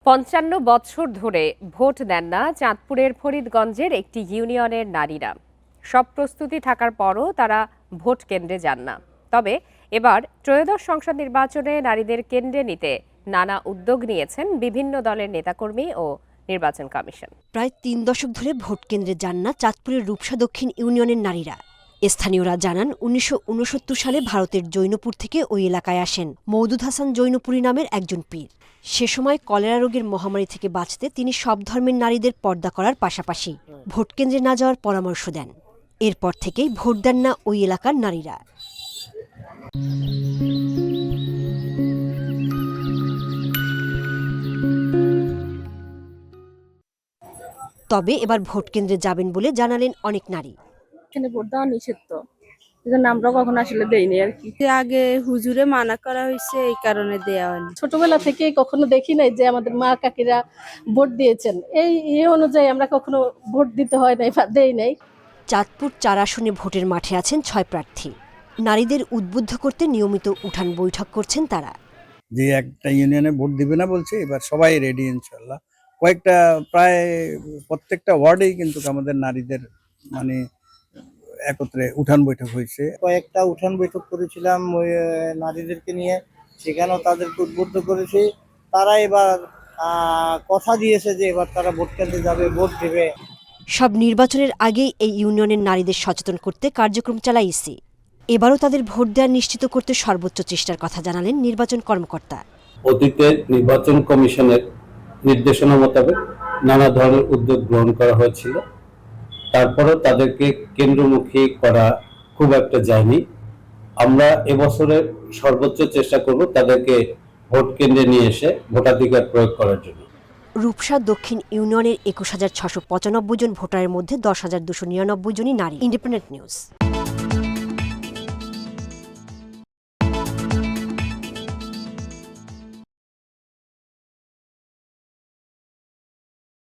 ৫৫ বছর ধরে ভোট দেন না চাঁদপুরের ফরিদগঞ্জের একটি ইউনিয়নের নারীরা। সব প্রস্তুতি থাকার পরও তারা ভোট কেন্দ্রে যান না। তবে এবার ত্রয়োদশ সংসদ নির্বাচনে নারীদের কেন্দ্রে নিতে নানা উদ্যোগ নিয়েছেন বিভিন্ন দলের নেতাকর্মী ও নির্বাচন কমিশন। প্রায় ৩ দশক ধরে ভোট কেন্দ্রে যান না চাঁদপুরের রূপসা দক্ষিণ ইউনিয়নের নারীরা। স্থানীয়রা জানান ১৯৬৯ সালে ভারতের জৈনপুর থেকে ওই এলাকায় আসেন মওদুদ হাসান জৈনপুরী নামের একজন পীর। সে সময় কলেরা রোগের মহামারী থেকে বাঁচতে তিনি সব ধর্মের নারীদের পর্দা করার পাশাপাশি ভোট কেন্দ্রে না যাওয়ার পরামর্শ দেন। এরপর থেকেই ভোট দেন না ওই এলাকার নারীরা। তবে এবার ভোট কেন্দ্রে যাবেন বলে জানালেন অনেক নারী। এখানে ভোট দেওয়া নিষিদ্ধ, এজন্য আমরা কখনো আসলে দেইনি আর কি। আগে হুজুরে মানা করা হয়েছে, এই কারণে দেয়া হয়নি। ছোটবেলা থেকে কখনো দেখি নাই যে আমাদের মা কাকিরা ভোট দিয়েছেন, এই অনুযায়ী আমরা কখনো ভোট দিতে হয় নাই বা দেই নাই। চাঁদপুর ৪ আসনে ভোটের মাঠে আছেন ৬ প্রার্থী। নারীদের উদ্বুদ্ধ করতে নিয়মিত উঠান বৈঠক করছেন তারা। যে একটা ইউনিয়নে ভোট দিবে না বলছে, এবার সবাই রেডি ইনশাল্লাহ। কয়েকটা প্রায় প্রত্যেকটা ওয়ার্ডেই কিন্তু আমাদের নারীদের মানে একত্রে উঠান বৈঠক হয়েছে। কয়েকটা উঠান বৈঠক করেছিলাম ওই নারীদেরকে নিয়ে, সেখানেও তাদেরকে উদ্বুদ্ধ করেছি। তারা এবার কথা দিয়েছে যে এবার তারা ভোট কেন্দ্রে যাবে, ভোট দেবে। সব নির্বাচনের আগেই এই ইউনিয়নের নারীদের সচেতন করতে কার্যক্রম চালায় ইসি। এবারও তাদের ভোট দেওয়া নিশ্চিত করতে সর্বোচ্চ চেষ্টার কথা জানালেন নির্বাচন কর্মকর্তা। অতীতে নির্বাচন কমিশনের নির্দেশনা মোতাবেক নানা ধরনের উদ্যোগ গ্রহণ করা হয়েছিল, তারপরেও তাদেরকে কেন্দ্রমুখী করা খুব একটা যায়নি। আমরা এবছরের সর্বোচ্চ চেষ্টা করব তাদেরকে ভোট কেন্দ্রে নিয়ে এসে ভোটাধিকার প্রয়োগ করার জন্য। রূপসা দক্ষিণ ইউনিয়নের ২১,৬৯৫ জন ভোটারের মধ্যে ১০,২৯৯ জনই নারী। Independent news.